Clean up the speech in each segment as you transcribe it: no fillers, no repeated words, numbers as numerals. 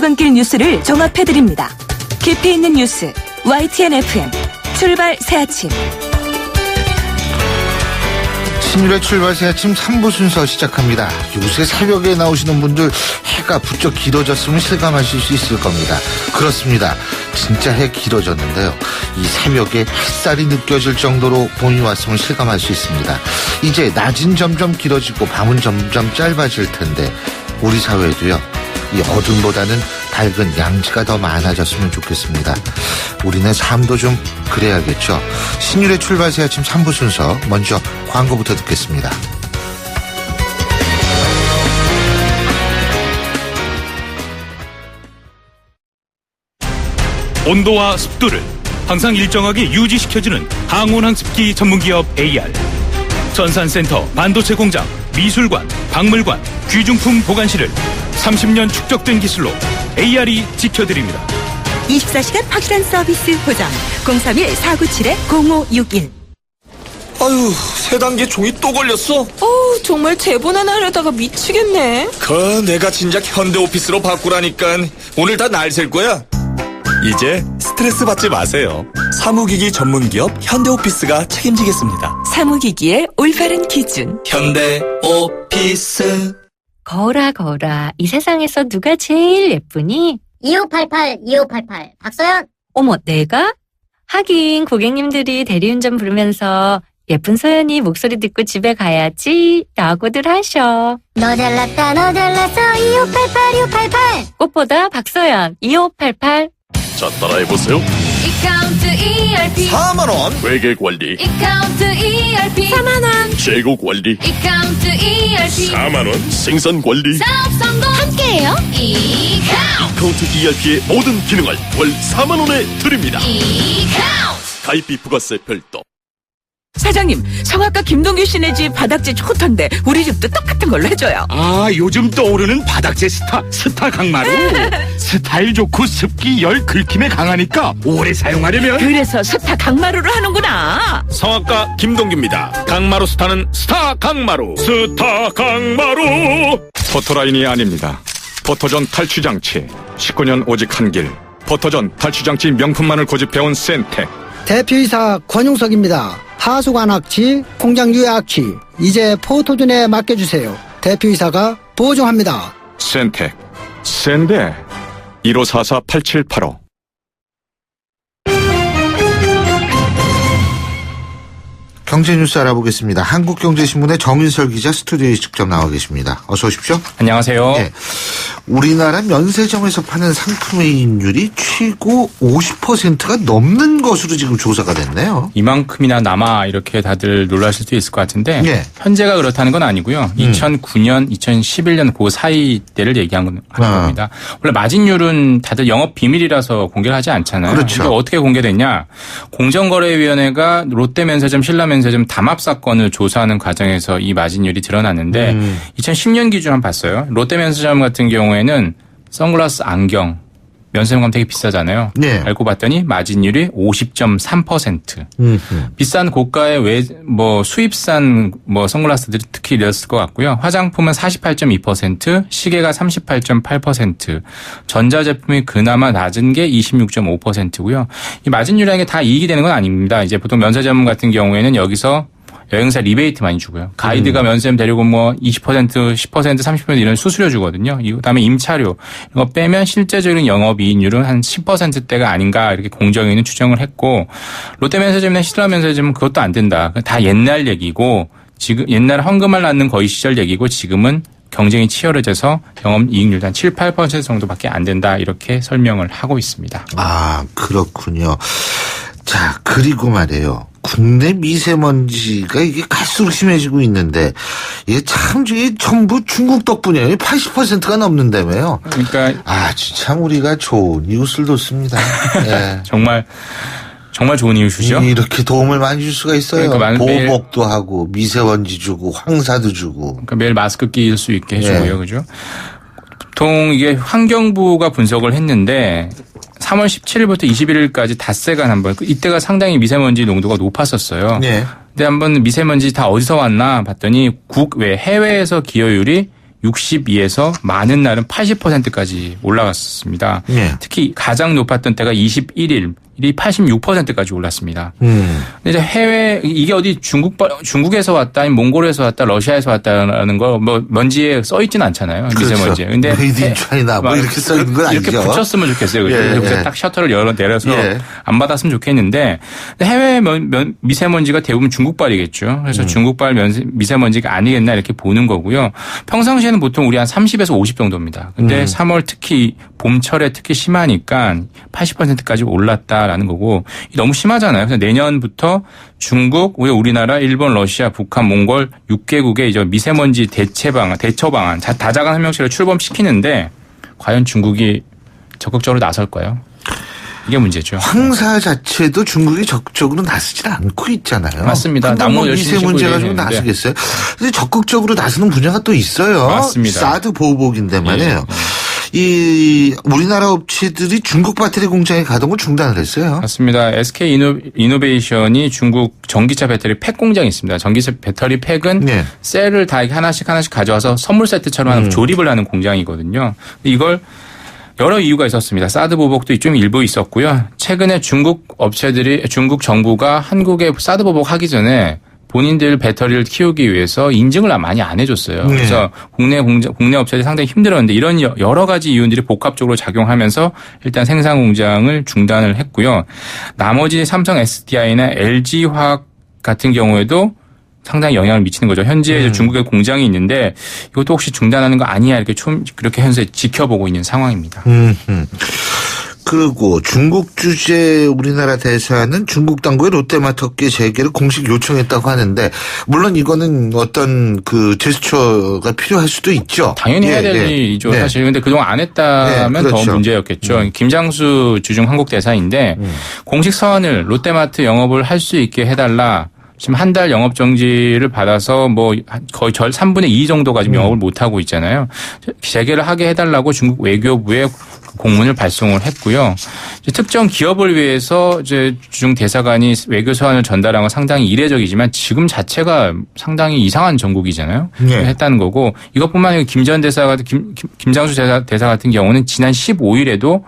출근길 뉴스를 종합해드립니다. 깊이 있는 뉴스 YTN FM 출발 새아침. 신율의 출발 새아침 3부 순서 시작합니다. 요새 새벽에 나오시는 분들 해가 부쩍 길어졌으면 실감하실 수 있을 겁니다. 그렇습니다. 진짜 해 길어졌는데요. 이 새벽에 햇살이 느껴질 정도로 봄이 왔으면 실감할 수 있습니다. 이제 낮은 점점 길어지고 밤은 점점 짧아질 텐데 우리 사회도요. 이 어둠보다는 밝은 양지가 더 많아졌으면 좋겠습니다. 우리네 삶도 좀 그래야겠죠. 신율의 출발 새아침 3부 순서 먼저 광고부터 듣겠습니다. 온도와 습도를 항상 일정하게 유지시켜주는 항온항습기 전문기업 AR. 전산센터, 반도체 공장, 미술관, 박물관, 귀중품 보관실을 30년 축적된 기술로 AR이 지켜드립니다. 24시간 확실한 서비스 보장 031-497-0561. 아유, 세 단계 종이 또 걸렸어? 정말 제보나 하려다가 미치겠네. 내가 진작 현대오피스로 바꾸라니까. 오늘 다 날 셀 거야. 이제 스트레스 받지 마세요. 사무기기 전문기업 현대오피스가 책임지겠습니다. 사무기기의 올바른 기준 현대오피스. 거울아, 이 세상에서 누가 제일 예쁘니? 2588 박서연. 어머, 내가? 하긴 고객님들이 대리운전 부르면서 예쁜 소연이 목소리 듣고 집에 가야지 라고들 하셔. 너 잘났다 너 잘났어 2588 꽃보다 박소연 2588. 자, 따라해보세요. 이카운트 ERP 4만원. 회계관리, 이카운트 ERP 4만원. 재고관리, 이카운트 ERP 4만원, 생산관리. 사업 성공 함께해요. 이카운트 ERP의 모든 기능을 월 4만원에 드립니다. 이카운트. 가입비 부가세 별도. 사장님, 성악가 김동규 씨네 집 바닥재 좋던데 우리 집도 똑같은 걸로 해줘요. 요즘 떠오르는 바닥재 스타 강마루. 스타일 좋고 습기 열 긁힘에 강하니까 오래 사용하려면. 그래서 스타 강마루를 하는구나. 성악가 김동규입니다. 강마루 스타는 스타 강마루. 스타 강마루. 포토라인이 아닙니다. 포토전 탈취장치 19년 오직 한 길. 포토전 탈취장치 명품만을 고집해온 센텍. 대표이사 권용석입니다. 하수관 악취, 공장 유해 악취 이제 포토존에 맡겨주세요. 대표이사가 보증합니다. 센텍 센데 1544-8785. 경제뉴스 알아보겠습니다. 한국경제신문의 정인설 기자 스튜디오에 직접 나와 계십니다. 어서 오십시오. 안녕하세요. 네. 우리나라 면세점에서 파는 상품의 이익률이 최고 50%가 넘는 것으로 지금 조사가 됐네요. 이만큼이나 남아 이렇게 다들 놀라실 수도 있을 것 같은데 네. 현재가 그렇다는 건 아니고요. 2009년, 2011년 그 사이 때를 얘기하는 겁니다. 원래 마진율은 다들 영업 비밀이라서 공개를 하지 않잖아요. 그렇죠. 그러니까 어떻게 공개됐냐. 공정거래위원회가 롯데면세점, 신라면세점 담합 사건을 조사하는 과정에서 이 마진율이 드러났는데 2010년 기준 한번 봤어요. 롯데면세점 같은 경우에는 선글라스, 안경, 면세점 가면 되게 비싸잖아요. 네. 알고 봤더니 마진율이 50.3%. 비싼 고가의 수입산 선글라스들이 특히 이랬을 것 같고요. 화장품은 48.2%, 시계가 38.8%, 전자제품이 그나마 낮은 게 26.5%고요. 이 마진율이라는 게 다 이익이 되는 건 아닙니다. 이제 보통 면세점 같은 경우에는 여기서 여행사 리베이트 많이 주고요. 가이드가 면세점 데리고 20%, 10%, 30% 이런 수수료 주거든요. 그다음에 임차료 이거 빼면 실제적인 영업이익률은 한 10%대가 아닌가 이렇게 공정위는 추정을 했고 롯데면세점이나 신라면세점은 그것도 안 된다. 다 옛날 얘기고 지금 옛날 황금알 낳는 거의 시절 얘기고 지금은 경쟁이 치열해져서 영업이익률도 한 7, 8% 정도밖에 안 된다 이렇게 설명을 하고 있습니다. 아, 그렇군요. 자, 그리고 말이에요. 국내 미세먼지가 이게 갈수록 심해지고 있는데 이게 참 이게 전부 중국 덕분이에요. 80%가 넘는다며요. 그러니까 진짜 우리가 좋은 이웃을 뒀습니다. 네. 정말 좋은 이웃이죠. 이렇게 도움을 많이 줄 수가 있어요. 그러니까 보호복도 하고 미세먼지 주고 황사도 주고. 그러니까 매일 마스크 끼일 수 있게 해주고요. 그죠? 보통 이게 환경부가 분석을 했는데 3월 17일부터 21일까지 닷새간 한번 이때가 상당히 미세먼지 농도가 높았었어요. 네. 근데 한번 미세먼지 다 어디서 왔나 봤더니 해외에서 기여율이 62에서 많은 날은 80%까지 올라갔습니다. 예. 특히 가장 높았던 때가 21일. 이 86%까지 올랐습니다. 근데 이제 해외 이게 어디 중국에서 왔다, 아니면 몽골에서 왔다, 러시아에서 왔다라는 거 뭐 먼지에 써 있지는 않잖아요. 미세먼지. 그렇죠. 근데 메이드 인 차이나 뭐 이렇게 써 있는 건 아니죠. 이렇게 붙였으면 좋겠어요. 그래서 예. 딱 셔터를 내려서 예. 안 받았으면 좋겠는데 해외 미세먼지가 대부분 중국발이겠죠. 그래서 중국발 미세먼지가 아니겠나 이렇게 보는 거고요. 평상시에는 보통 우리 한 30에서 50 정도입니다. 근데 3월 특히 봄철에 특히 심하니까 80%까지 올랐다라는 거고 너무 심하잖아요. 그래서 내년부터 중국, 우리나라, 일본, 러시아, 북한, 몽골 6개국의 이제 미세먼지 대처 방안, 다자간 협력체를 출범시키는데 과연 중국이 적극적으로 나설까요? 이게 문제죠. 황사 자체도 중국이 적극적으로 나서질 않고 있잖아요. 맞습니다. 나무 미세먼지 가지고 나서겠어요? 근데 적극적으로 나서는 분야가 또 있어요. 맞습니다. 사드 보호복인데 말이에요. 이 우리나라 업체들이 중국 배터리 공장의 가동을 중단을 했어요. 맞습니다. SK 이노베이션이 중국 전기차 배터리 팩 공장이 있습니다. 전기차 배터리 팩은 셀을 다 하나씩 가져와서 선물 세트처럼 조립을 하는 공장이거든요. 이걸 여러 이유가 있었습니다. 사드 보복도 좀 일부 있었고요. 최근에 중국 정부가 한국에 사드 보복 하기 전에 본인들 배터리를 키우기 위해서 인증을 많이 안 해줬어요. 그래서 국내 업체들이 상당히 힘들었는데 이런 여러 가지 이유들이 복합적으로 작용하면서 일단 생산 공장을 중단을 했고요. 나머지 삼성 SDI나 LG화학 같은 경우에도 상당히 영향을 미치는 거죠. 현재 중국에 공장이 있는데 이것도 혹시 중단하는 거 아니야 그렇게 현재 지켜보고 있는 상황입니다. 그리고 중국 주재 우리나라 대사는 중국 당국의 롯데마트 업계 재개를 공식 요청했다고 하는데 물론 이거는 어떤 그 제스처가 필요할 수도 있죠. 당연히 해야 될 일이죠. 사실 근데 그동안 안 했다면 그렇죠. 더 문제였겠죠. 김장수 주중 한국 대사인데 공식 서한을 롯데마트 영업을 할 수 있게 해달라. 지금 한 달 영업 정지를 받아서 뭐 거의 3분의 2 정도가 지금 영업을 못 하고 있잖아요. 재개를 하게 해달라고 중국 외교부에 공문을 발송을 했고요. 특정 기업을 위해서 이제 주중 대사관이 외교 서한을 전달한 건 상당히 이례적이지만 지금 자체가 상당히 이상한 정국이잖아요. 했다는 거고 이것뿐만 아니라 김장수 대사 같은 경우는 지난 15일에도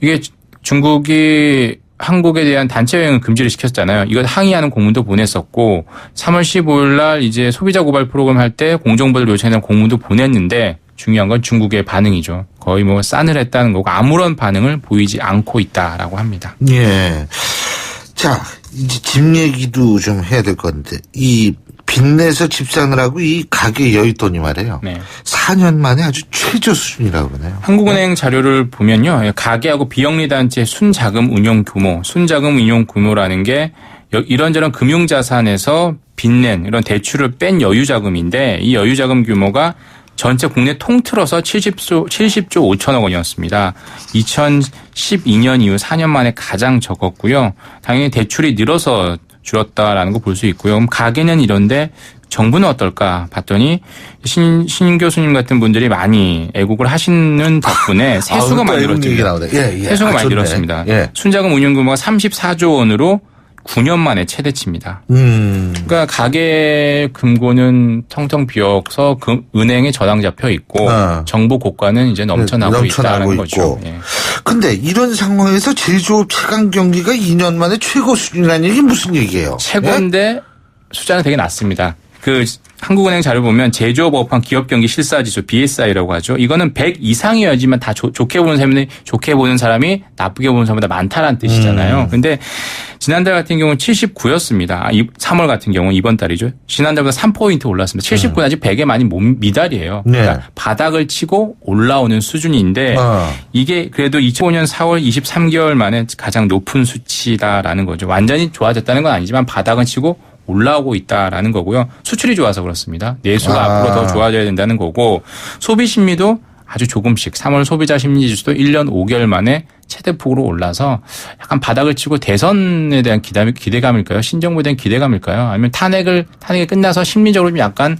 이게 중국이 한국에 대한 단체 여행을 금지를 시켰잖아요. 이걸 항의하는 공문도 보냈었고 3월 15일 날 이제 소비자 고발 프로그램 할 때 공정보도를 요청하는 공문도 보냈는데 중요한 건 중국의 반응이죠. 거의 뭐 싸늘했다는 거고 아무런 반응을 보이지 않고 있다라고 합니다. 예. 자, 이제 집 얘기도 좀 해야 될 건데 이 빚내서 집 사느라고 이 가계 여윳돈이 말이에요. 4년 만에 아주 최저 수준이라고 그러네요. 한국은행 자료를 보면요. 가계하고 비영리단체 순자금 운용 규모라는 게 이런저런 금융자산에서 빚낸 이런 대출을 뺀 여유자금인데 이 여유자금 규모가 전체 국내 통틀어서 70조 5천억 원이었습니다. 2012년 이후 4년 만에 가장 적었고요. 당연히 대출이 늘어서 줄었다라는 거 볼 수 있고요. 그럼 가계는 이런데 정부는 어떨까 봤더니 신 교수님 같은 분들이 많이 애국을 하시는 덕분에 세수가 많이 늘었습니다. 세수가 많이 늘었습니다. 순자금 운용 규모가 34조 원으로 9년 만에 최대치입니다. 그러니까 가계 금고는 텅텅 비어서 은행에 저당 잡혀 있고 정부 고가는 이제 넘쳐나고 있다는 거죠. 근데 이런 상황에서 제조업 최강 경기가 2년 만에 최고 수준이라는 얘기 무슨 얘기예요? 최고인데 숫자는 되게 낮습니다. 한국은행 자료 보면 제조업 업황 기업 경기 실사지수 BSI라고 하죠. 이거는 100 이상이어야지만 다 좋게 보는 사람이 나쁘게 보는 사람보다 많다라는 뜻이잖아요. 근데 지난달 같은 경우는 79였습니다. 3월 같은 경우는 이번 달이죠. 지난달보다 3포인트 올랐습니다. 79는 아직 100에 많이 미달이에요. 그러니까 바닥을 치고 올라오는 수준인데 이게 그래도 2005년 4월 23개월 만에 가장 높은 수치다라는 거죠. 완전히 좋아졌다는 건 아니지만 바닥은 치고 올라오고 있다라는 거고요. 수출이 좋아서 그렇습니다. 내수가 앞으로 더 좋아져야 된다는 거고 소비 심리도 아주 조금씩 3월 소비자 심리지수도 1년 5개월 만에 최대폭으로 올라서 약간 바닥을 치고 대선에 대한 기대감일까요? 신정부에 대한 기대감일까요? 아니면 탄핵이 끝나서 심리적으로 좀 약간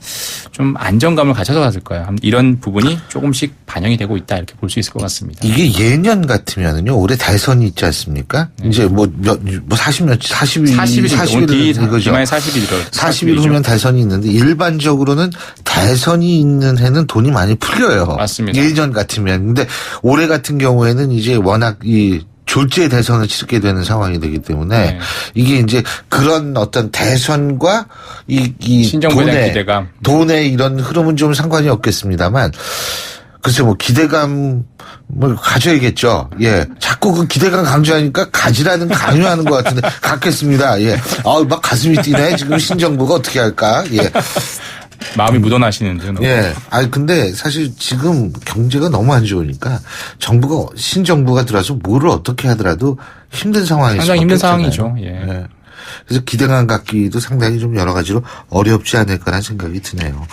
좀 안정감을 가져서 갔을까요? 이런 부분이 조금씩 반영이 되고 있다 이렇게 볼 수 있을 것 같습니다. 이게 예년 같으면은요, 올해 대선이 있지 않습니까? 이제 뭐 40일 이거죠. 기만에 40일 후면 대선이 있는데 일반적으로는 대선이 있는 해는 돈이 많이 풀려요. 맞습니다. 예전 같으면. 근데 올해 같은 경우에는 이제 워낙 이 졸지에 대선을 치르게 되는 상황이 되기 때문에 이게 이제 그런 어떤 대선과 이 신정부에 대한 기대감. 돈의 이런 흐름은 좀 상관이 없겠습니다만 글쎄 뭐 기대감을 가져야겠죠. 예. 자꾸 그 기대감 강조하니까 가지라는 강요하는 것 같은데 갖겠습니다. 예. 막 가슴이 뛰네. 지금 신정부가 어떻게 할까? 예. 마음이 묻어나시는데요. 예. 근데 사실 지금 경제가 너무 안 좋으니까 신정부가 들어와서 뭐를 어떻게 하더라도 힘든 상황이죠. 상당히 힘든 상황이죠. 예. 그래서 기대감 갖기도 상당히 좀 여러 가지로 어렵지 않을까라는 생각이 드네요.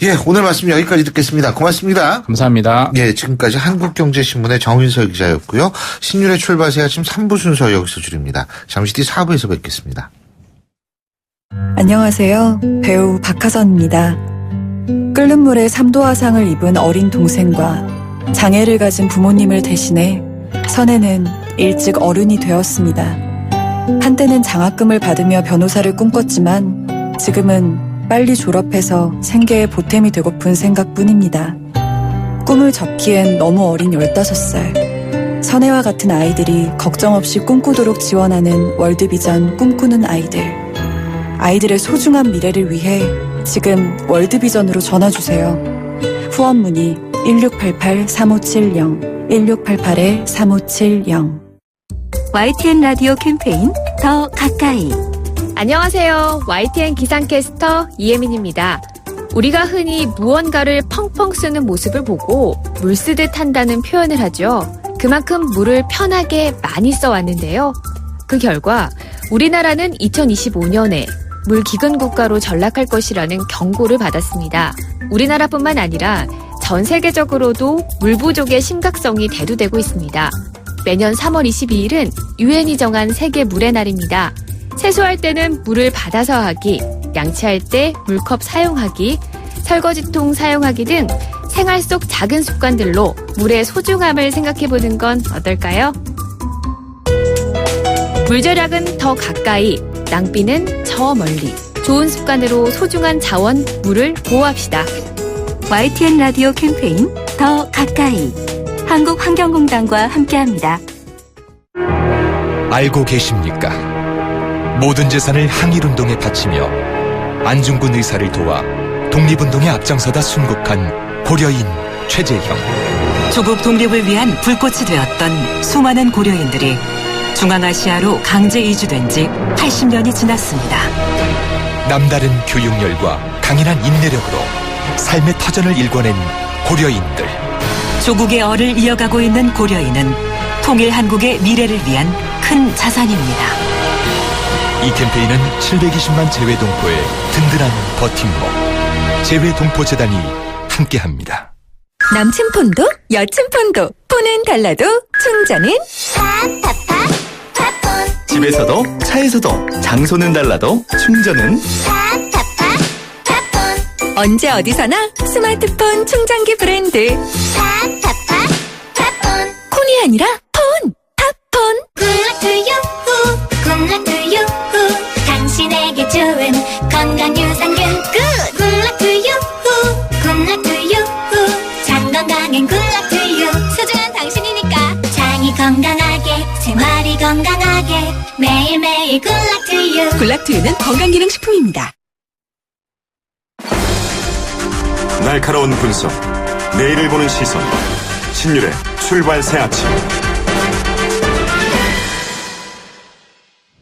예, 오늘 말씀 여기까지 듣겠습니다. 고맙습니다. 감사합니다. 예, 지금까지 한국경제신문의 정인설 기자였고요. 신율의 출발새 아침 3부 순서 여기서 줄입니다. 잠시 뒤 4부에서 뵙겠습니다. 안녕하세요. 배우 박하선입니다. 끓는 물에 3도 화상을 입은 어린 동생과 장애를 가진 부모님을 대신해 선혜는 일찍 어른이 되었습니다. 한때는 장학금을 받으며 변호사를 꿈꿨지만 지금은 빨리 졸업해서 생계의 보탬이 되고픈 생각뿐입니다. 꿈을 접기엔 너무 어린 15살. 선혜와 같은 아이들이 걱정 없이 꿈꾸도록 지원하는 월드비전 꿈꾸는 아이들. 아이들의 소중한 미래를 위해 지금 월드비전으로 전화주세요. 후원 문의 1688-3570, 1688-3570. YTN 라디오 캠페인 더 가까이. 안녕하세요. YTN 기상캐스터 이혜민입니다. 우리가 흔히 무언가를 펑펑 쓰는 모습을 보고 물 쓰듯 한다는 표현을 하죠. 그만큼 물을 편하게 많이 써왔는데요. 그 결과 우리나라는 2025년에 물기근 국가로 전락할 것이라는 경고를 받았습니다. 우리나라뿐만 아니라 전 세계적으로도 물 부족의 심각성이 대두되고 있습니다. 매년 3월 22일은 유엔이 정한 세계 물의 날입니다. 세수할 때는 물을 받아서 하기, 양치할 때 물컵 사용하기, 설거지통 사용하기 등 생활 속 작은 습관들로 물의 소중함을 생각해보는 건 어떨까요? 물 절약은 더 가까이, 낭비는 저 멀리. 좋은 습관으로 소중한 자원, 물을 보호합시다. YTN 라디오 캠페인 더 가까이. 한국환경공단과 함께합니다. 알고 계십니까? 모든 재산을 항일운동에 바치며 안중근 의사를 도와 독립운동에 앞장서다 순국한 고려인 최재형. 조국 독립을 위한 불꽃이 되었던 수많은 고려인들이 중앙아시아로 강제 이주된 지 80년이 지났습니다. 남다른 교육열과 강인한 인내력으로 삶의 터전을 일궈낸 고려인들. 조국의 얼을 이어가고 있는 고려인은 통일 한국의 미래를 위한 큰 자산입니다. 이 캠페인은 720만 재외동포의 든든한 버팀목 재외동포재단이 함께합니다. 남친 폰도 여친 폰도 폰은 달라도 충전은 집에서도 차에서도 장소는 달라도 충전은 언제 어디서나 스마트폰 충전기 브랜드 콘이 아니라 폰! 탑폰! 굴락투유 당신에게 좋은 건강 유산균 굿! 굴락투유 장건강엔 굴락투유 소중한 당신이니까 장이 건강하게 생활이 건강하게 매일매일 굴락투유. 굴락투유는 건강기능식품입니다. 날카로운 분석, 내일을 보는 시선, 신율의 출발 새 아침.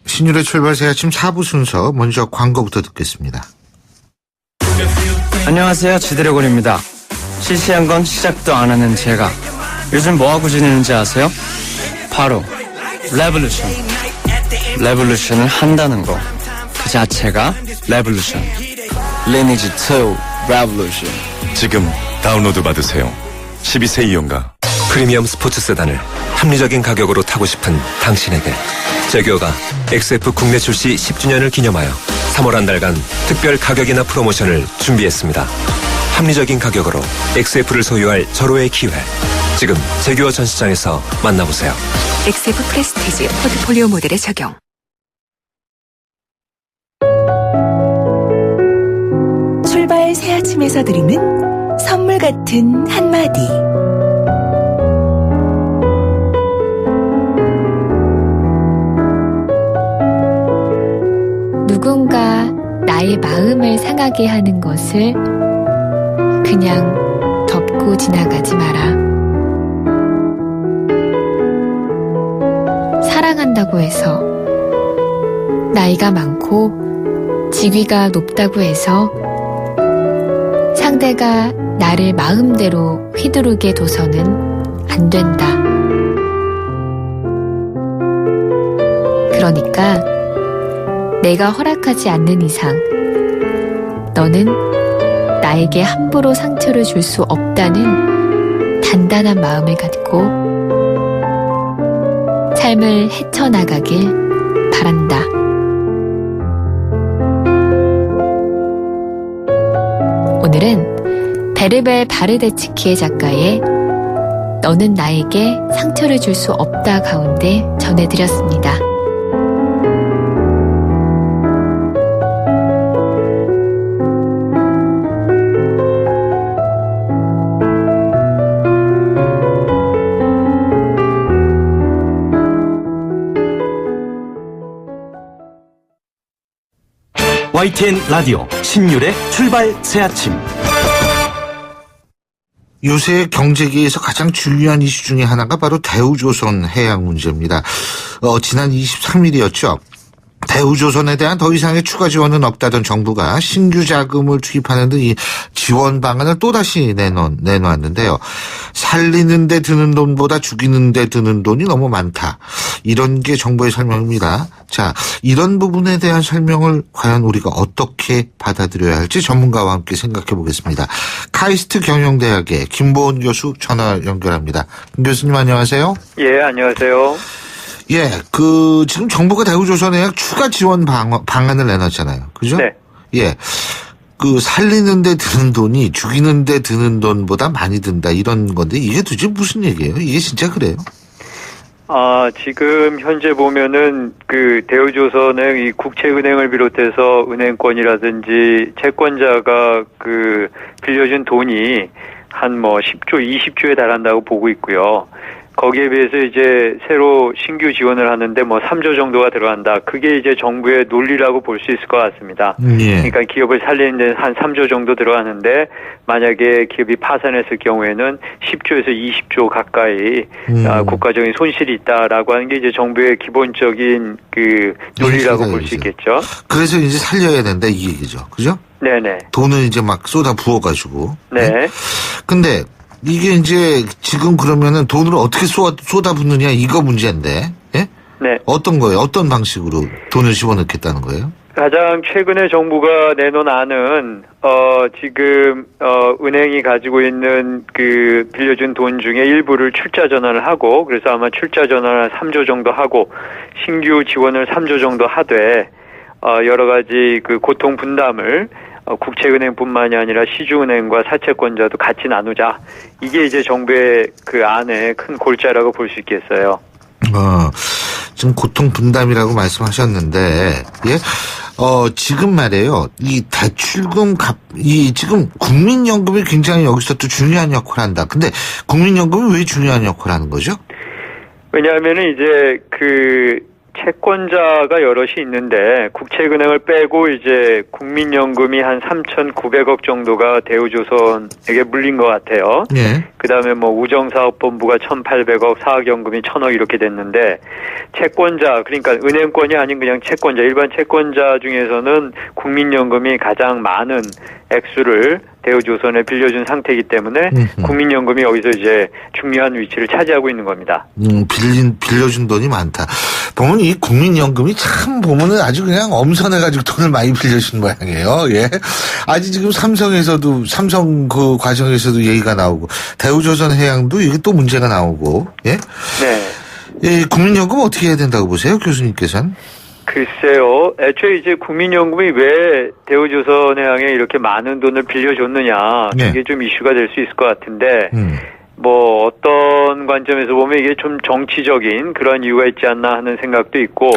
신율의 출발 새 아침 4부 순서 먼저 광고부터 듣겠습니다. 안녕하세요, 지드래곤입니다. 시시한 건 시작도 안 하는 제가 요즘 뭐하고 지내는지 아세요? 바로 레볼루션. 레볼루션을 한다는 거 그 자체가 레볼루션. 리니지 2 레볼루션. 지금 다운로드 받으세요. 12세 이용가 프리미엄 스포츠 세단을 합리적인 가격으로 타고 싶은 당신에게 제규어가 XF 국내 출시 10주년을 기념하여 3월 한 달간 특별 가격이나 프로모션을 준비했습니다. 합리적인 가격으로 XF를 소유할 절호의 기회. 지금 제규어 전시장에서 만나보세요. XF 프레스티지 포트폴리오 모델에 적용. 출발 새 아침에서 드리는 선물 같은 한마디. 누군가 나의 마음을 상하게 하는 것을 그냥 덮고 지나가지 마라. 사랑한다고 해서, 나이가 많고 직위가 높다고 해서 상대가 나를 마음대로 휘두르게 둬서는 안 된다. 그러니까 내가 허락하지 않는 이상 너는 나에게 함부로 상처를 줄 수 없다는 단단한 마음을 갖고 삶을 헤쳐나가길 바란다. 오늘은 베르벨 바르데츠키의 작가의 너는 나에게 상처를 줄 수 없다 가운데 전해드렸습니다. YTN 라디오 신율의 출발 새아침. 요새 경제계에서 가장 중요한 이슈 중에 하나가 바로 대우조선 해양 문제입니다. 지난 23일이었죠. 대우조선에 대한 더 이상의 추가 지원은 없다던 정부가 신규 자금을 투입하는 등 이 지원 방안을 또다시 내놓았는데요. 살리는 데 드는 돈보다 죽이는 데 드는 돈이 너무 많다. 이런 게 정부의 설명입니다. 자, 이런 부분에 대한 설명을 과연 우리가 어떻게 받아들여야 할지 전문가와 함께 생각해 보겠습니다. 카이스트 경영대학의 김보은 교수 전화 연결합니다. 김 교수님 안녕하세요. 예, 안녕하세요. 예, 지금 정부가 대우조선해양 추가 지원 방안을 내놨잖아요. 그죠? 네. 예. 살리는 데 드는 돈이 죽이는 데 드는 돈보다 많이 든다. 이런 건데, 이게 도대체 무슨 얘기예요? 이게 진짜 그래요? 지금 현재 보면은 대우조선의 이 국채은행을 비롯해서 은행권이라든지 채권자가 빌려준 돈이 한 10조, 20조에 달한다고 보고 있고요. 거기에 비해서 이제 새로 신규 지원을 하는데 3조 정도가 들어간다. 그게 이제 정부의 논리라고 볼 수 있을 것 같습니다. 예. 그러니까 기업을 살리는 데는 한 3조 정도 들어가는데 만약에 기업이 파산했을 경우에는 10조에서 20조 가까이 국가적인 손실이 있다라고 하는 게 이제 정부의 기본적인 논리라고 볼 수 있겠죠. 그래서 이제 살려야 된다 이 얘기죠. 그죠? 네네. 돈을 이제 막 쏟아 부어가지고. 네. 근데 이게 이제 지금 그러면은 돈을 어떻게 쏟아붓느냐 이거 문제인데, 예? 네. 어떤 거예요? 어떤 방식으로 돈을 집어넣겠다는 거예요? 가장 최근에 정부가 내놓은 안은 지금 은행이 가지고 있는 빌려준 돈 중에 일부를 출자 전환을 하고, 그래서 아마 출자 전환을 3조 정도 하고 신규 지원을 3조 정도 하되 여러 가지 고통 분담을 국채은행뿐만이 아니라 시중은행과 사채권자도 같이 나누자. 이게 이제 정부의 안에 큰 골자라고 볼 수 있겠어요. 지금 고통 분담이라고 말씀하셨는데, 예? 지금 말이에요. 이 대출금 지금 국민연금이 굉장히 여기서 또 중요한 역할을 한다. 근데 국민연금이 왜 중요한 역할을 하는 거죠? 왜냐하면은 이제 채권자가 여럿이 있는데 국채은행을 빼고 이제 국민연금이 한 3,900억 정도가 대우조선에게 물린 것 같아요. 예. 그다음에 우정사업본부가 1,800억, 사학연금이 1,000억 이렇게 됐는데 채권자, 그러니까 은행권이 아닌 그냥 채권자, 일반 채권자 중에서는 국민연금이 가장 많은 액수를 대우조선에 빌려준 상태이기 때문에 국민연금이 여기서 이제 중요한 위치를 차지하고 있는 겁니다. 빌려준 돈이 많다. 보면 이 국민연금이 참 보면은 아주 그냥 엄선해가지고 돈을 많이 빌려준 모양이에요. 예. 아직 지금 삼성에서도, 삼성 그 과정에서도 얘기가 나오고, 대우조선해양도 이게 또 문제가 나오고, 예. 네. 예, 국민연금 어떻게 해야 된다고 보세요, 교수님께서는? 글쎄요. 애초에 이제 국민연금이 왜 대우조선해양에 이렇게 많은 돈을 빌려줬느냐. 네. 이게 좀 이슈가 될 수 있을 것 같은데, 뭐 어떤 관점에서 보면 이게 좀 정치적인 그런 이유가 있지 않나 하는 생각도 있고,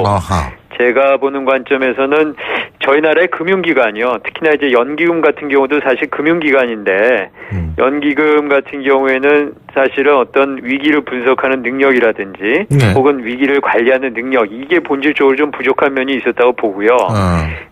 제가 보는 관점에서는 저희 나라의 금융기관이요. 특히나 이제 연기금 같은 경우도 사실 금융기관인데, 연기금 같은 경우에는 사실은 어떤 위기를 분석하는 능력이라든지, 혹은 위기를 관리하는 능력, 이게 본질적으로 좀 부족한 면이 있었다고 보고요.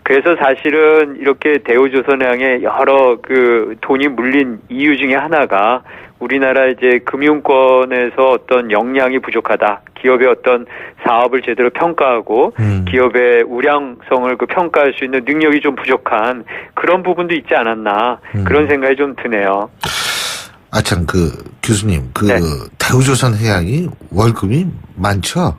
그래서 사실은 이렇게 대우조선해양에 여러 그 돈이 물린 이유 중에 하나가 우리나라 이제 금융권에서 어떤 역량이 부족하다. 기업의 어떤 사업을 제대로 평가하고 기업의 우량성을 그 평가할 수 있는 능력이 좀 부족한 그런 부분도 있지 않았나 그런 생각이 좀 드네요. 아, 참, 교수님, 대우조선해양이 월급이 많죠?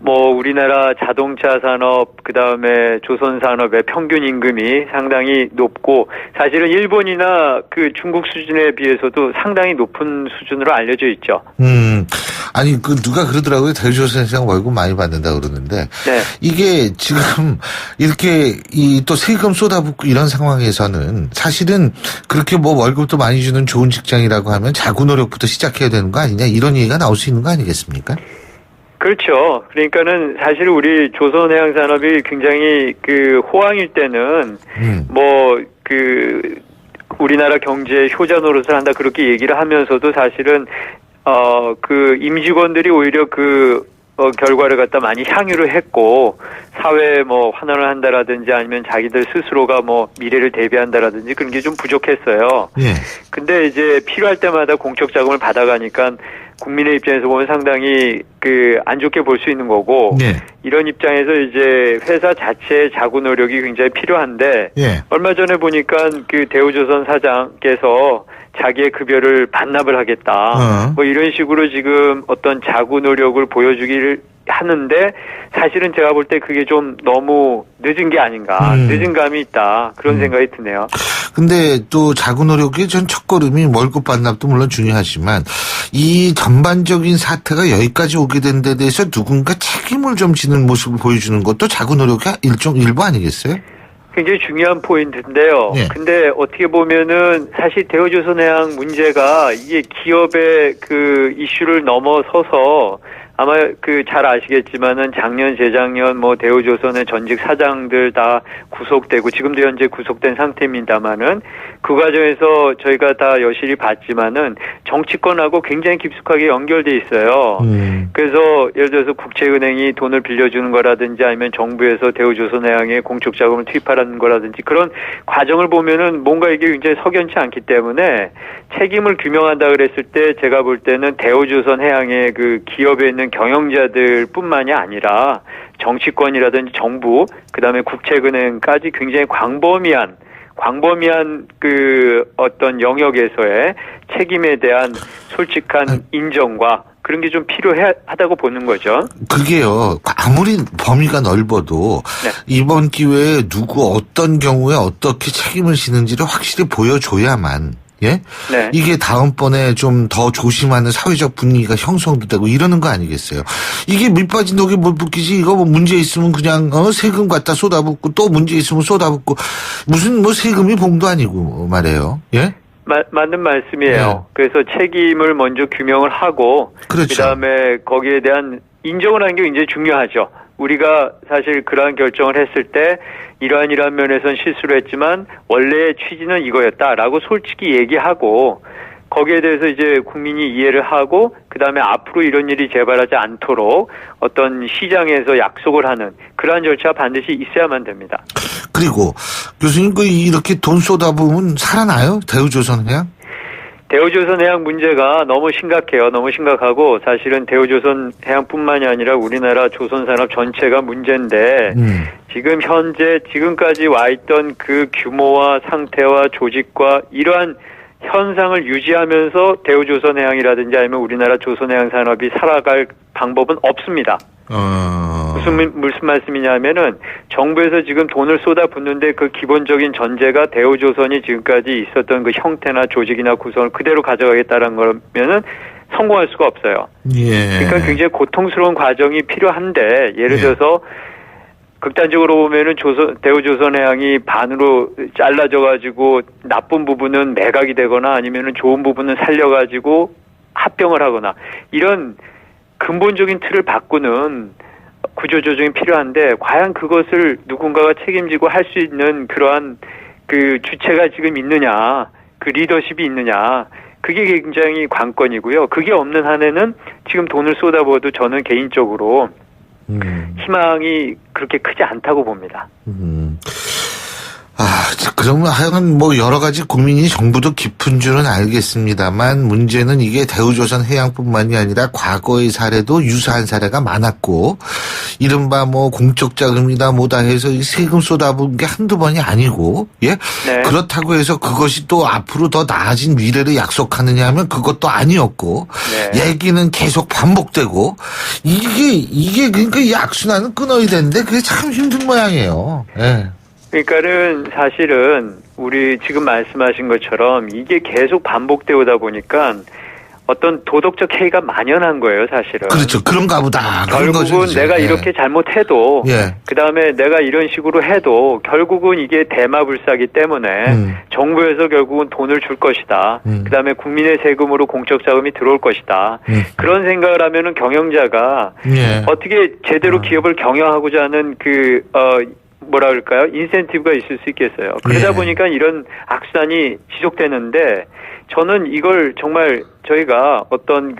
뭐 우리나라 자동차 산업 그다음에 조선 산업의 평균 임금이 상당히 높고 사실은 일본이나 그 중국 수준에 비해서도 상당히 높은 수준으로 알려져 있죠. 아니 누가 그러더라고요. 대우조선해양 월급 많이 받는다 그러는데 이게 지금 이렇게 또 세금 쏟아붓고 이런 상황에서는 사실은 그렇게 뭐 월급도 많이 주는 좋은 직장이라고 하면 자구 노력부터 시작해야 되는 거 아니냐 이런 얘기가 나올 수 있는 거 아니겠습니까? 그렇죠. 그러니까는 사실 우리 조선해양 산업이 굉장히 그 호황일 때는 우리나라 경제의 효자 노릇을 한다 그렇게 얘기를 하면서도 사실은 그 임직원들이 오히려 결과를 갖다 많이 향유를 했고 사회에 뭐 환원을 한다라든지 아니면 자기들 스스로가 뭐 미래를 대비한다라든지 그런 게 좀 부족했어요. 근데 이제 필요할 때마다 공적 자금을 받아가니까 국민의 입장에서 보면 상당히 안 좋게 볼 수 있는 거고 이런 입장에서 이제 회사 자체의 자구 노력이 굉장히 필요한데 얼마 전에 보니까 그 대우조선 사장께서 자기의 급여를 반납을 하겠다. 뭐 이런 식으로 지금 어떤 자구 노력을 보여주기를 하는데 사실은 제가 볼 때 그게 좀 너무 늦은 게 아닌가. 늦은 감이 있다. 그런 생각이 드네요. 근데 또 자구 노력의 전 첫걸음이 월급 반납도 물론 중요하지만 이 전반적인 사태가 여기까지 오게 된 데 대해서 누군가 책임을 좀 지는 모습을 보여주는 것도 자구 노력의 일부 아니겠어요? 굉장히 중요한 포인트인데요. 근데 어떻게 보면은 사실 대우조선해양 문제가 이게 기업의 그 이슈를 넘어서서 아마 잘 아시겠지만은 작년, 재작년 뭐 대우조선의 전직 사장들 다 구속되고 지금도 현재 구속된 상태입니다만은 그 과정에서 저희가 다 여실히 봤지만은 정치권하고 굉장히 깊숙하게 연결돼 있어요. 그래서 예를 들어서 국채은행이 돈을 빌려주는 거라든지 아니면 정부에서 대우조선해양에 공적 자금을 투입하라는 거라든지 그런 과정을 보면은 뭔가 이게 굉장히 석연치 않기 때문에 책임을 규명한다 그랬을 때 제가 볼 때는 대우조선해양의 그 기업에 있는 경영자들 뿐만이 아니라 정치권이라든지 정부, 그다음에 국채은행까지 굉장히 광범위한 그 어떤 영역에서의 책임에 대한 솔직한 인정과 그런 게 좀 필요하다고 보는 거죠. 그게요. 아무리 범위가 넓어도 이번 기회에 누구 어떤 경우에 어떻게 책임을 지는지를 확실히 보여줘야만 이게 다음번에 좀 더 조심하는 사회적 분위기가 형성도 되고 이러는 거 아니겠어요? 이게 밑빠진 독에 못 붙기지 이거 뭐 문제 있으면 그냥 세금 갖다 쏟아붓고 또 문제 있으면 쏟아붓고 무슨 뭐 세금이 봉도 아니고 말이에요. 맞는 말씀이에요. 그래서 책임을 먼저 규명을 하고 그다음에 거기에 대한 인정을 하는 게 굉장히 중요하죠. 우리가 사실 그러한 결정을 했을 때 이러한 면에서는 실수를 했지만 원래의 취지는 이거였다라고 솔직히 얘기하고 거기에 대해서 이제 국민이 이해를 하고 그다음에 앞으로 이런 일이 재발하지 않도록 어떤 시장에서 약속을 하는 그러한 절차가 반드시 있어야만 됩니다. 그리고 교수님 이렇게 돈 쏟아부으면 살아나요? 대우조선해양? 대우조선해양 문제가 너무 심각해요. 너무 심각하고 사실은 대우조선해양뿐만이 아니라 우리나라 조선산업 전체가 문제인데 지금 현재 지금까지 와 있던 그 규모와 상태와 조직과 이러한 현상을 유지하면서 대우조선해양이라든지 아니면 우리나라 조선해양 산업이 살아갈 방법은 없습니다. 무슨 말씀이냐면은 정부에서 지금 돈을 쏟아붓는데 그 기본적인 전제가 대우조선이 지금까지 있었던 그 형태나 조직이나 구성을 그대로 가져가겠다는 거면은 성공할 수가 없어요. 예. 그러니까 굉장히 고통스러운 과정이 필요한데 예를 들어서 극단적으로 보면은 대우조선해양이 반으로 잘라져 가지고 나쁜 부분은 매각이 되거나 아니면은 좋은 부분은 살려 가지고 합병을 하거나 이런 근본적인 틀을 바꾸는 구조조정이 필요한데 과연 그것을 누군가가 책임지고 할 수 있는 그러한 그 주체가 지금 있느냐, 그 리더십이 있느냐, 그게 굉장히 관건이고요. 그게 없는 한에는 지금 돈을 쏟아부어도 저는 개인적으로 희망이 그렇게 크지 않다고 봅니다. 그러면 하여간 뭐 여러 가지 고민이 정부도 깊은 줄은 알겠습니다만 문제는 이게 대우조선 해양뿐만이 아니라 과거의 사례도 유사한 사례가 많았고 이른바 뭐 공적 자금이다 뭐다 해서 세금 쏟아부은 게 한두 번이 아니고 예? 네. 그렇다고 해서 그것이 또 앞으로 더 나아진 미래를 약속하느냐 하면 그것도 아니었고 네. 얘기는 계속 반복되고 이게 그러니까 이 악순환은 끊어야 되는데 그게 참 힘든 모양이에요. 예. 그러니까는 사실은 우리 지금 말씀하신 것처럼 이게 계속 반복되다 보니까 어떤 도덕적 해이가 만연한 거예요, 사실은. 그렇죠. 그런가 보다. 결국은 내가 이렇게 잘못해도 그다음에 내가 이런 식으로 해도 결국은 이게 대마불사기 때문에 정부에서 결국은 돈을 줄 것이다. 그다음에 국민의 세금으로 공적 자금이 들어올 것이다. 그런 생각을 하면은 경영자가 어떻게 제대로 기업을 경영하고자 하는 뭐라 그럴까요? 인센티브가 있을 수 있겠어요. 그러다 보니까 이런 악순환이 지속되는데 저는 이걸 정말 저희가 어떤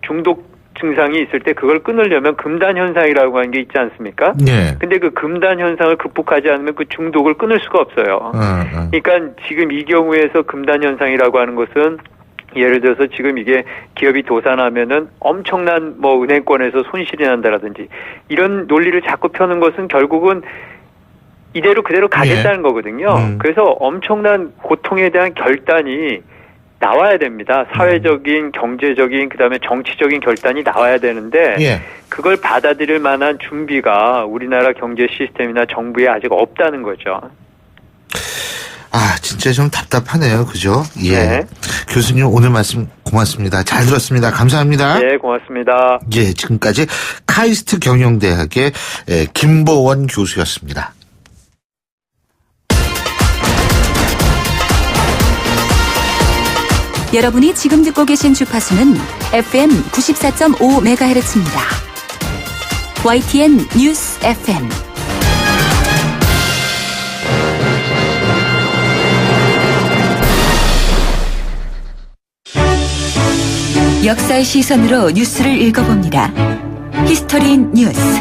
중독 증상이 있을 때 그걸 끊으려면 금단 현상이라고 하는 게 있지 않습니까? 네. 근데 그 금단 현상을 극복하지 않으면 그 중독을 끊을 수가 없어요. 그러니까 지금 이 경우에서 금단 현상이라고 하는 것은 예를 들어서 지금 이게 기업이 도산하면은 엄청난 은행권에서 손실이 난다라든지 이런 논리를 자꾸 펴는 것은 결국은 이대로 그대로 가겠다는 거거든요. 그래서 엄청난 고통에 대한 결단이 나와야 됩니다. 사회적인, 경제적인, 그다음에 정치적인 결단이 나와야 되는데 그걸 받아들일 만한 준비가 우리나라 경제 시스템이나 정부에 아직 없다는 거죠. 진짜 좀 답답하네요. 그죠? 예. 네. 교수님 오늘 말씀 고맙습니다. 잘 들었습니다. 감사합니다. 네, 고맙습니다. 예, 지금까지 카이스트 경영대학의 김보원 교수였습니다. 여러분이 지금 듣고 계신 주파수는 FM 94.5MHz입니다. YTN 뉴스 FM. 역사의 시선으로 뉴스를 읽어봅니다. 히스토리 뉴스.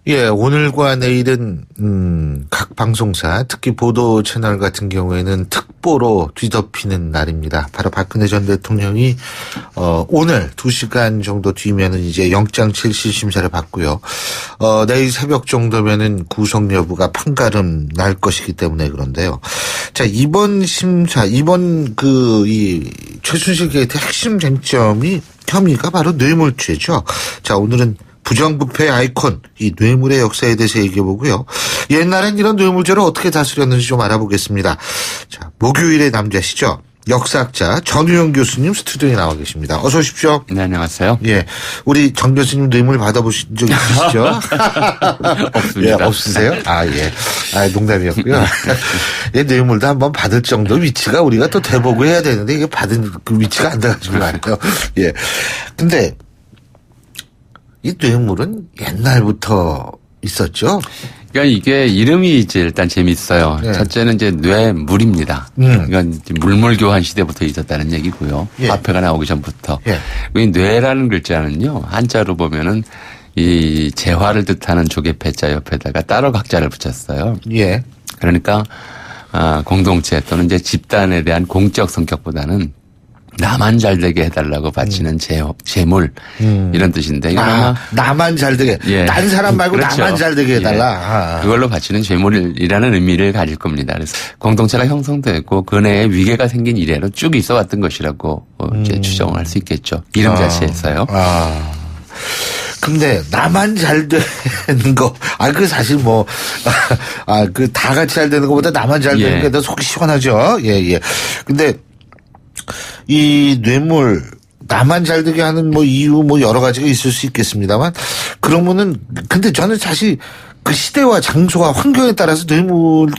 예, 오늘과 내일은 각 방송사, 특히 보도 채널 같은 경우에는 특보로 뒤덮이는 날입니다. 바로 박근혜 전 대통령이 오늘 2시간 정도 뒤면은 이제 영장 실시 심사를 받고요. 내일 새벽 정도면은 구속 여부가 판가름 날 것이기 때문에 그런데요. 자, 이번 심사, 이 최순실 게이트 핵심 쟁점이 혐의가 바로 뇌물죄죠. 자, 오늘은 부정부패의 아이콘, 이 뇌물의 역사에 대해서 얘기해보고요. 옛날엔 이런 뇌물죄를 어떻게 다스렸는지 좀 알아보겠습니다. 자, 목요일의 남자시죠. 역사학자 전우영 교수님 스튜디오에 나와 계십니다. 어서 오십시오. 네, 안녕하세요. 예, 우리 정 교수님 뇌물 받아보신 적 있으시죠? 없습니다. 예, 없으세요? 예. 농담이었고요. 예, 뇌물도 한번 받을 정도 위치가 우리가 또 대보고 해야 되는데 이게 받은 그 위치가 안 돼가지고 말이에요. 예. 근데 이 뇌물은 옛날부터 있었죠? 그러니까 이게 이름이 이제 일단 재밌어요. 네. 첫째는 이제 뇌물입니다. 이건 물물 교환 시대부터 있었다는 얘기고요. 화폐가 나오기 전부터. 이 뇌라는 글자는요, 한자로 보면은 이 재화를 뜻하는 조개패자 옆에다가 따로 각자를 붙였어요. 예. 그러니까 공동체 또는 이제 집단에 대한 공적 성격보다는 나만 잘 되게 해달라고 바치는 재물 이런 뜻인데 이건 나만 잘 되게 다른 사람 말고 그렇죠. 나만 잘 되게 해달라. 그걸로 바치는 재물이라는 의미를 가질 겁니다. 그래서 공동체가 형성되고 그 내에 위계가 생긴 이래로 쭉 있어왔던 것이라고 이제 추정할 수 있겠죠. 이름 자체에서요. 근데 나만 잘 되는 거, 그 사실 뭐, 그 다 같이 잘 되는 것보다 나만 잘 되는 게 더 속이 시원하죠. 예. 근데 이 뇌물, 나만 잘 되게 하는 뭐 이유 뭐 여러 가지가 있을 수 있겠습니다만, 그러면은, 근데 저는 사실 그 시대와 장소와 환경에 따라서 뇌물이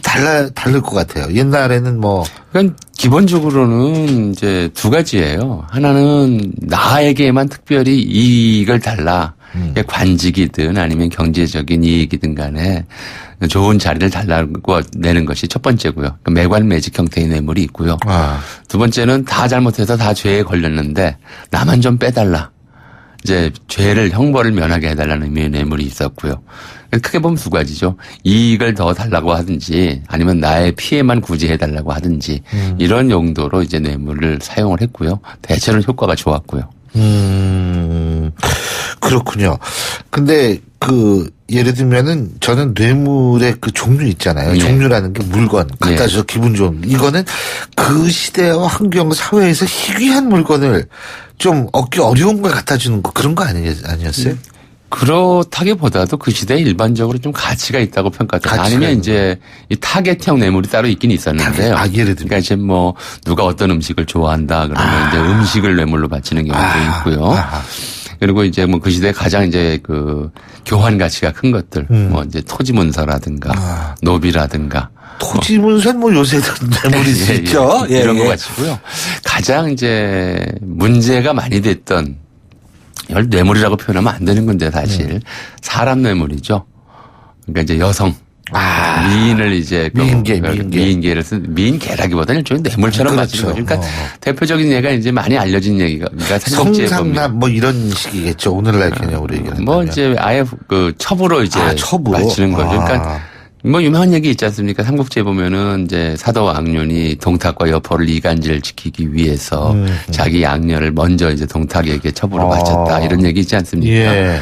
다를 것 같아요. 옛날에는 뭐. 그러니까 기본적으로는 이제 두 가지예요. 하나는 나에게만 특별히 이익을 달라. 관직이든 아니면 경제적인 이익이든 간에 좋은 자리를 달라고 내는 것이 첫 번째고요. 매관매직 형태의 뇌물이 있고요. 두 번째는 다 잘못해서 다 죄에 걸렸는데 나만 좀 빼달라. 이제 죄를 형벌을 면하게 해달라는 의미의 뇌물이 있었고요. 크게 보면 두 가지죠. 이익을 더 달라고 하든지 아니면 나의 피해만 굳이 해달라고 하든지 이런 용도로 이제 뇌물을 사용을 했고요. 대체로 효과가 좋았고요. 그렇군요. 근데 예를 들면은 저는 뇌물의 그 종류 있잖아요. 종류라는 게 물건, 갖다 줘서 기분 좋은. 이거는 그 시대와 환경, 사회에서 희귀한 물건을 좀 얻기 어려운 걸 갖다 주는 거 그런 거 아니었어요? 그렇다기보다도 그 시대에 일반적으로 좀 가치가 있다고 평가돼요. 아니면 이제 이 타겟형 뇌물이 따로 있긴 있었는데요. 예를 들면. 그러니까 이제 뭐 누가 어떤 음식을 좋아한다 그러면 이제 음식을 뇌물로 바치는 경우도 있고요. 그리고 이제 뭐 그 시대에 가장 이제 그 교환 가치가 큰 것들, 뭐 이제 토지 문서라든가 노비라든가. 토지 문서는 뭐 요새 뇌물일 수 있죠. 이런 거 가지고요. 가장 이제 문제가 많이 됐던 이걸 뇌물이라고 표현하면 안 되는 건데 사실 사람 뇌물이죠. 그러니까 이제 여성. 미인을 이제 미인계를 미인계라기보다는 일종의 뇌물처럼 바치는 거죠. 그러니까 대표적인 예가 이제 많이 알려진 얘기가 성상납 뭐 이런 식이겠죠. 오늘날 개념으로 얘기하는 뭐 이제 아예 그 첩으로 이제 바치는 거죠. 그러니까 뭐 유명한 얘기 있지 않습니까? 삼국지에 보면은 이제 사도 왕륜이 동탁과 여포를 이간질을 지키기 위해서 자기 양녀를 먼저 이제 동탁에게 첩으로 바쳤다 이런 얘기 있지 않습니까?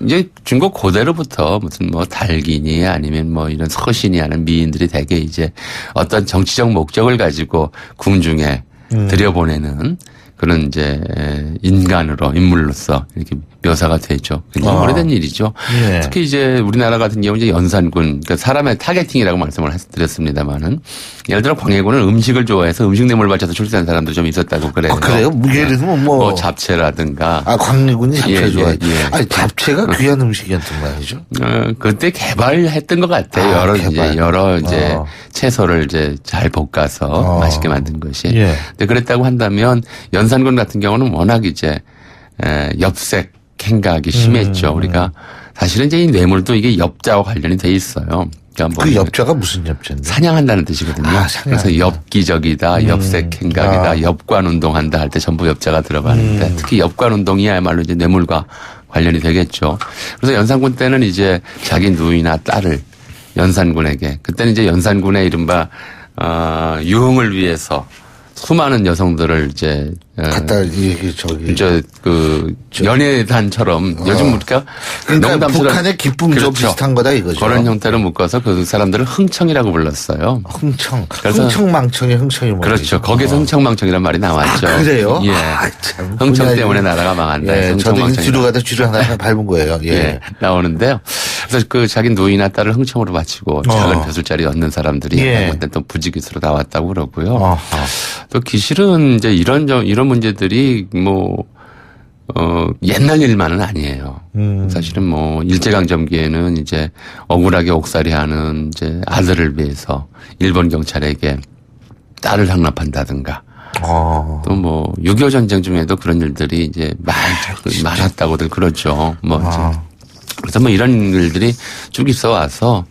이제 중국 고대로부터 무슨 뭐 달기니 아니면 뭐 이런 서신이 하는 미인들이 대개 이제 어떤 정치적 목적을 가지고 궁중에 들여보내는 그런 이제 인물로서 이렇게 묘사가 되죠. 굉장히 오래된 일이죠. 특히 이제 우리나라 같은 경우 이제 연산군, 그러니까 사람의 타겟팅이라고 말씀을 드렸습니다만은 예를 들어 광해군은 음식을 좋아해서 음식 뇌물 바쳐서 출세한 사람도 좀 있었다고 그래요. 그래요? 예를 들면 뭐 잡채라든가. 광해군이 잡채 좋아해. 아니 잡채가 귀한 음식이었던 거 아니죠? 그때 개발했던 것 같아요. 여러 이제 채소를 이제 잘 볶아서 맛있게 만든 것이. 근데 그랬다고 한다면 연산군 같은 경우는 워낙 이제 엽색 행각이 심했죠. 우리가 사실은 이제 이 뇌물도 이게 엽자와 관련이 돼 있어요. 그러니까 그 엽자가 무슨 엽자인데? 사냥한다는 뜻이거든요. 그래서 엽기적이다, 엽색 행각이다, 엽관 운동한다 할 때 전부 엽자가 들어가는데 특히 엽관 운동이야말로 이제 뇌물과 관련이 되겠죠. 그래서 연산군 때는 이제 자기 누이나 딸을 연산군에게 그때는 이제 연산군의 이른바 유흥을 위해서 수많은 여성들을 이제 갖다 연예단처럼 요즘 우리가 그러니까 북한의 기쁨조 비슷한 거다 이거죠. 그런 형태로 묶어서 그 사람들을 흥청이라고 불렀어요. 흥청망청의 흥청이 뭐죠? 그렇죠. 거기서 흥청망청이란 말이 나왔죠. 그래요? 예. 흥청 때문에 나라가 망한다. 저도 뒤로 가다 뒤로 하나 밟은 거예요. 나오는데요. 그래서 그 자기 누이나 딸을 흥청으로 바치고 작은 벼슬자리 얻는 사람들이 그때 또 부지기수로 나왔다고 그러고요. 또 기실은 이제 이런 문제들이 옛날 일만은 아니에요. 사실은 일제강점기에는 이제 억울하게 옥살이하는 이제 아들을 위해서 일본 경찰에게 딸을 상납한다든가. 또 6.25 전쟁 중에도 그런 일들이 이제 많았다고들 그러죠. 그래서 이런 일들이 쭉 있어 와서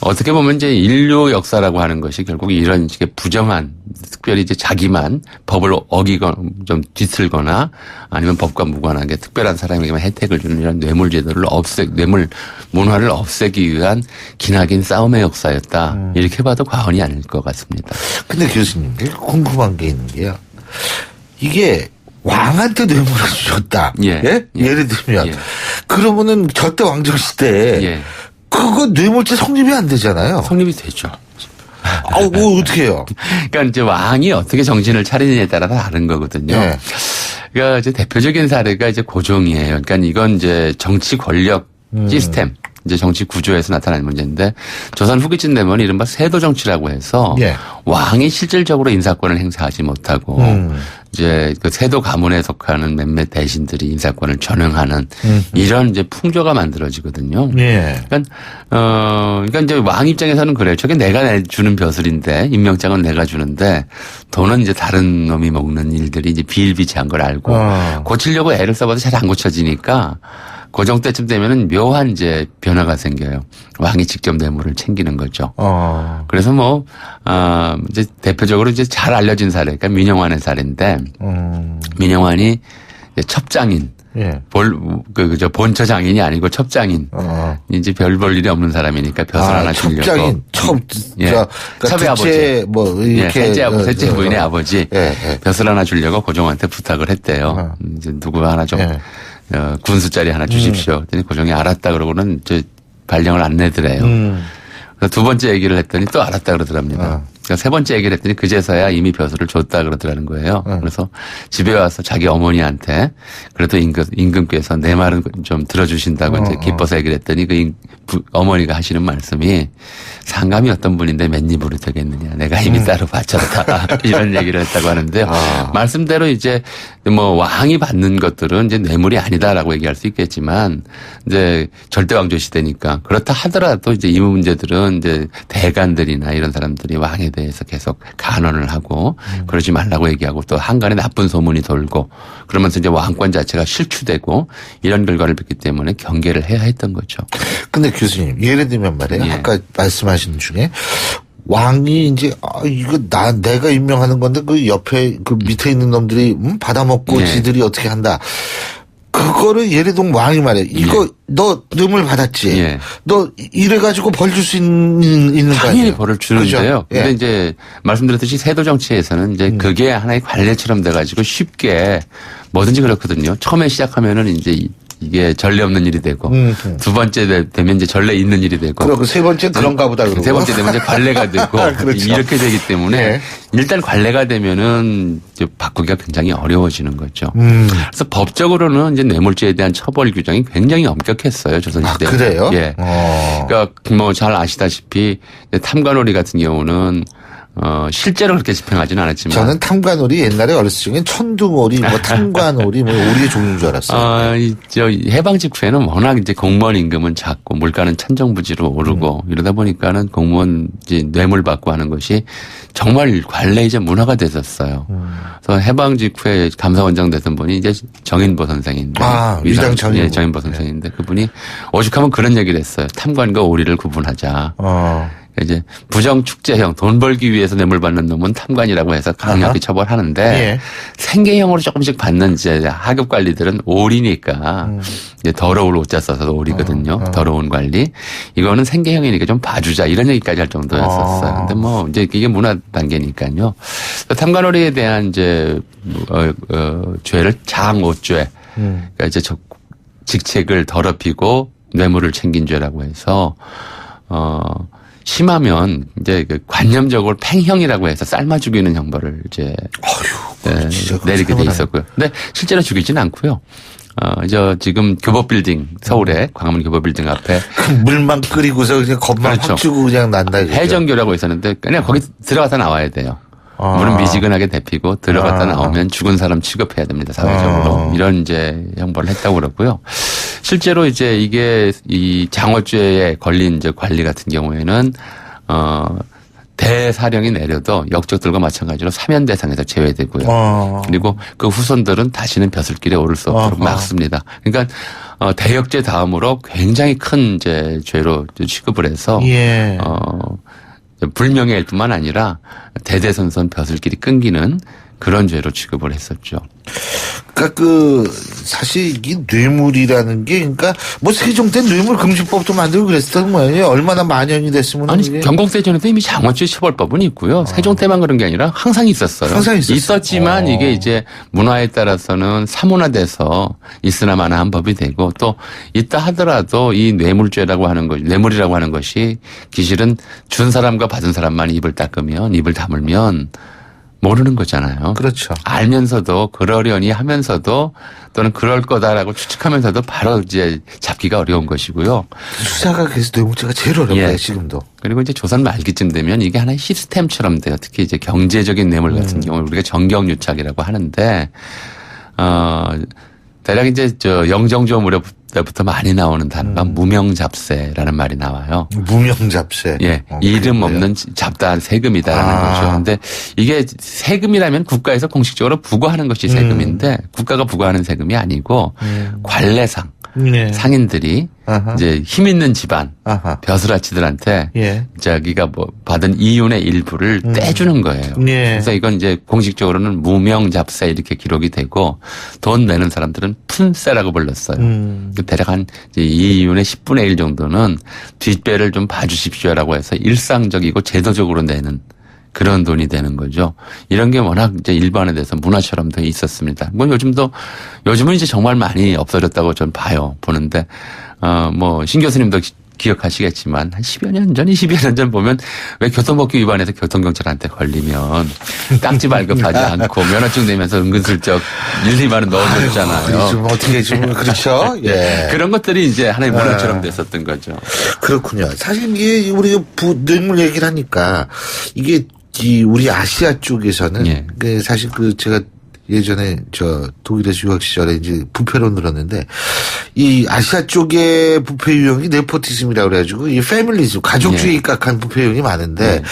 어떻게 보면 이제 인류 역사라고 하는 것이 결국 이런 식의 부정한, 특별히 이제 자기만 법을 어기거나 좀 뒤틀거나 아니면 법과 무관하게 특별한 사람에게만 혜택을 주는 이런 뇌물 제도를 뇌물 문화를 없애기 위한 기나긴 싸움의 역사였다. 이렇게 봐도 과언이 아닐 것 같습니다. 근데 교수님, 궁금한 게 있는 게요. 이게 왕한테 뇌물을 주셨다. 예를 들면. 그러면은 절대 왕정 시대에 그거 뇌물죄 성립이 안 되잖아요. 성립이 되죠. 뭐 어떻게 해요? 그러니까 이제 왕이 어떻게 정신을 차리느냐에 따라 다른 거거든요. 그러니까 이제 대표적인 사례가 이제 고종이에요. 그러니까 이건 이제 정치 권력 시스템, 이제 정치 구조에서 나타나는 문제인데 조선 후기쯤 되면 이른바 세도 정치라고 해서 왕이 실질적으로 인사권을 행사하지 못하고 이제 그 세도 가문에 속하는 몇몇 대신들이 인사권을 전행하는 이런 이제 풍조가 만들어지거든요. 그러니까 이제 왕 입장에서는 그래요. 저게 내가 주는 벼슬인데 임명장은 내가 주는데 돈은 이제 다른 놈이 먹는 일들이 이제 비일비재한 걸 알고 고치려고 애를 써봐도 잘 안 고쳐지니까 고종 때쯤 되면은 묘한 이제 변화가 생겨요. 왕이 직접 뇌물을 챙기는 거죠. 그래서 이제 대표적으로 이제 잘 알려진 사례가 민영환의 사례인데, 민영환이 첩장인, 본처 장인이 아니고 첩장인, 이제 별 볼 일이 없는 사람이니까 벼슬 하나 주려고. 첩장인, 첩의 아버지. 셋째 부인의 아버지. 벼슬 하나 주려고 고종한테 부탁을 했대요. 이제 누구 하나 좀. 군수짜리 하나 주십시오. 그랬더니 고종이 알았다 그러고는 발령을 안 내더래요. 그래서 두 번째 얘기를 했더니 또 알았다 그러더랍니다. 그러니까 세 번째 얘기를 했더니 그제서야 이미 벼슬을 줬다 그러더라는 거예요. 그래서 집에 와서 자기 어머니한테 그래도 임금께서 내 말은 좀 들어주신다고 이제 기뻐서 얘기를 했더니 어머니가 하시는 말씀이 상감이 어떤 분인데 맨입으로 되겠느냐. 내가 이미 따로 바쳤다. 이런 얘기를 했다고 하는데요. 말씀대로 이제 왕이 받는 것들은 이제 뇌물이 아니다라고 얘기할 수 있겠지만 이제 절대왕조 시대니까 그렇다 하더라도 이제 이 문제들은 이제 대간들이나 이런 사람들이 왕에 대해서 계속 간언을 하고 그러지 말라고 얘기하고 또 한간에 나쁜 소문이 돌고 그러면서 이제 왕권 자체가 실추되고 이런 결과를 빚기 때문에 경계를 해야 했던 거죠. 근데 교수님, 예를 들면 말이에요. 아까 말씀하신 중에 왕이 이제 이거 내가 임명하는 건데 그 옆에 그 밑에 있는 놈들이 받아먹고 지들이 어떻게 한다. 그거를 예를 들면 왕이 말해. 이거 너 뇌물 받았지. 너 이래가지고 벌 줄 수 있는 거 아니에요? 당연히 벌을 주는데요. 근데 이제 말씀드렸듯이 세도 정치에서는 이제 그게 하나의 관례처럼 돼가지고 쉽게 뭐든지 그렇거든요. 처음에 시작하면은 이제 이게 전례 없는 일이 되고 두 번째 되면 이제 전례 있는 일이 되고 그리고 세 번째 그런가 보다 그러고 세 번째 되면 이제 관례가 되고 그렇죠. 이렇게 되기 때문에 일단 관례가 되면은 이제 바꾸기가 굉장히 어려워지는 거죠. 그래서 법적으로는 이제 뇌물죄에 대한 처벌 규정이 굉장히 엄격했어요. 조선시대에. 그래요? 그러니까 잘 아시다시피 탐관오리 같은 경우는 실제로 그렇게 집행하지는 않았지만. 저는 탐관오리 옛날에 어렸을 적엔 천둥오리, 탐관오리, 오리의 종류인 줄 알았어요. 해방 직후에는 워낙 이제 공무원 임금은 작고 물가는 천정부지로 오르고 이러다 보니까는 공무원 이제 뇌물 받고 하는 것이 정말 관례이자 문화가 됐었어요. 그래서 해방 직후에 감사원장 됐던 분이 이제 정인보 선생인데. 위장 정인보. 정인보 선생인데 그분이 오죽하면 그런 얘기를 했어요. 탐관과 오리를 구분하자. 이제 부정축제형 돈 벌기 위해서 뇌물 받는 놈은 탐관이라고 해서 강력히 처벌하는데 생계형으로 조금씩 받는 이제 하급 관리들은 오리니까 이제 더러울 오자 써서 오리거든요. 더러운 관리. 이거는 생계형이니까 좀 봐주자 이런 얘기까지 할 정도였었어요. 근데 이제 이게 문화 단계니까요. 탐관오리에 대한 이제 죄를 장오죄. 그러니까 이제 직책을 더럽히고 뇌물을 챙긴 죄라고 해서 심하면 이제 관념적으로 팽형이라고 해서 삶아 죽이는 형벌을 이제 내리게 돼 있었고요. 근데 실제로 죽이지는 않고요. 지금 교보빌딩 서울에 광화문 교보빌딩 앞에 물만 끓이고서 그냥 겁만 확 주고 그냥 난다. 해정교라고 있었는데 그냥 거기 들어가서 나와야 돼요. 물은 미지근하게 데피고 들어갔다 나오면 죽은 사람 취급해야 됩니다. 사회적으로. 이런 이제 형벌을 했다고 그러고요. 실제로 이제 이게 이 장어죄에 걸린 이제 관리 같은 경우에는 대사령이 내려도 역적들과 마찬가지로 사면 대상에서 제외되고요. 그리고 그 후손들은 다시는 벼슬길에 오를 수 없도록 막습니다. 그러니까 대역죄 다음으로 굉장히 큰 이제 죄로 취급을 해서 예. 불명예일 뿐만 아니라 대대손손 벼슬길이 끊기는 그런 죄로 취급을 했었죠. 그러니까 사실 이 뇌물이라는 게 그러니까 뭐 세종 때 뇌물 금지법도 만들고 그랬었던 거예요. 얼마나 만연이 됐으면. 아니 경공세전에도 이미 장원죄 처벌법은 있고요. 세종 때만 그런 게 아니라 항상 있었어요. 항상 있었지만 이게 이제 문화에 따라서는 사문화돼서 있으나 마나한 법이 되고 또 있다 하더라도 이 뇌물죄라고 하는 것, 뇌물이라고 하는 것이 기실은 준 사람과 받은 사람만 입을 다물면 모르는 거잖아요. 그렇죠. 알면서도 그러려니 하면서도 또는 그럴 거다라고 추측하면서도 바로 이제 잡기가 어려운 것이고요. 수사가 그래서 뇌물죄가 제일 어려워요. 예. 지금도. 그리고 이제 조선 말기쯤 되면 이게 하나의 시스템처럼 돼요. 특히 이제 경제적인 뇌물 같은 경우 우리가 정경유착이라고 하는데 대략 이제 영정조 무렵 때부터 많이 나오는 단어가 무명잡세라는 말이 나와요. 무명잡세. 예. 이름 없는 잡다한 세금이다라는 거죠. 근데 이게 세금이라면 국가에서 공식적으로 부과하는 것이 세금인데 국가가 부과하는 세금이 아니고 관례상 네. 상인들이 이제 힘 있는 집안 벼슬아치들한테 예. 자기가 뭐 받은 이윤의 일부를 떼주는 거예요. 예. 그래서 이건 이제 공식적으로는 무명잡세 이렇게 기록이 되고 돈 내는 사람들은 푼세라고 불렀어요. 대략 한 이윤의 10분의 1 정도는 뒷배를 좀 봐주십시오라고 해서 일상적이고 제도적으로 내는 그런 돈이 되는 거죠. 이런 게 워낙 이제 일반화돼서 문화처럼 돼 있었습니다. 뭐 요즘은 이제 정말 많이 없어졌다고 저는 보는데, 뭐, 신 교수님도 기억하시겠지만, 한 10여 년 전, 20여 년 전 보면 왜 교통법규 위반해서 교통경찰한테 걸리면 땅지 발급하지 않고 면허증 내면서 은근슬쩍 1, 2만 원 넣어줬잖아요. 좀 어떻게 좀 그렇죠. 예. 그런 것들이 이제 하나의 문화처럼 됐었던 거죠. 그렇군요. 사실 이게 우리가 뇌물 얘기를 하니까 이게 우리 아시아 쪽에서는 예. 사실 제가 예전에 독일에서 유학 시절에 이제 부패로 늘었는데 이 아시아 쪽의 부패 유형이 네포티즘이라고 그래가지고 이 패밀리즘 가족주의 입각한 부패 유형이 많은데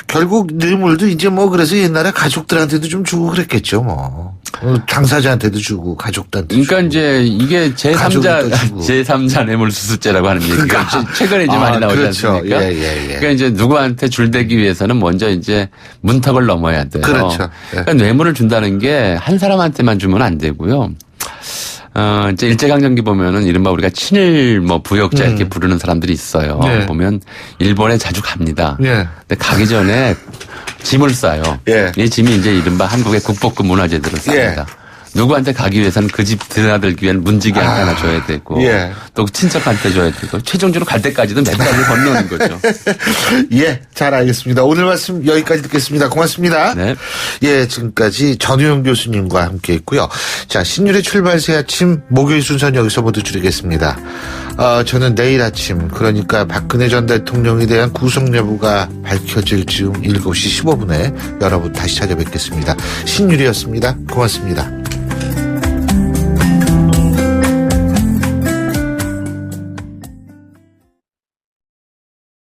결국 뇌물도 이제 뭐 그래서 옛날에 가족들한테도 좀 주고 그랬겠죠 뭐 당사자한테도 주고 가족들한테 그러니까 주고. 이제 이게 제3자 뇌물수수죄라고 하는 얘기가 그러니까. 최근에 이제 많이 나오지 그렇죠. 않습니까? 예. 그러니까 이제 누구한테 줄대기 위해서는 먼저 이제 문턱을 넘어야 돼요. 그렇죠. 예. 그러니까 뇌물을 준다는 게 한 사람한테만 주면 안 되고요. 이제 일제강점기 보면은 이른바 우리가 친일 부역자 이렇게 부르는 사람들이 있어요. 네. 보면 일본에 자주 갑니다. 예. 근데 가기 전에 짐을 싸요. 예. 이 짐이 이제 이른바 한국의 국보급 문화재들을 쌉니다. 누구한테 가기 위해서는 그 집 드나들기 위한 문지기한테 하나 줘야 되고 예. 또 친척한테 줘야 되고 최종적으로 갈 때까지도 몇 달을 건너는 거죠. 예, 잘 알겠습니다. 오늘 말씀 여기까지 듣겠습니다. 고맙습니다. 네. 예, 지금까지 전우영 교수님과 함께했고요. 자, 신율의 출발 새 아침 목요일 순서는 여기서 모두 줄이겠습니다. 저는 내일 아침 그러니까 박근혜 전 대통령에 대한 구속 여부가 밝혀질 즈음 7시 15분에 여러분 다시 찾아뵙겠습니다. 신율이었습니다. 고맙습니다.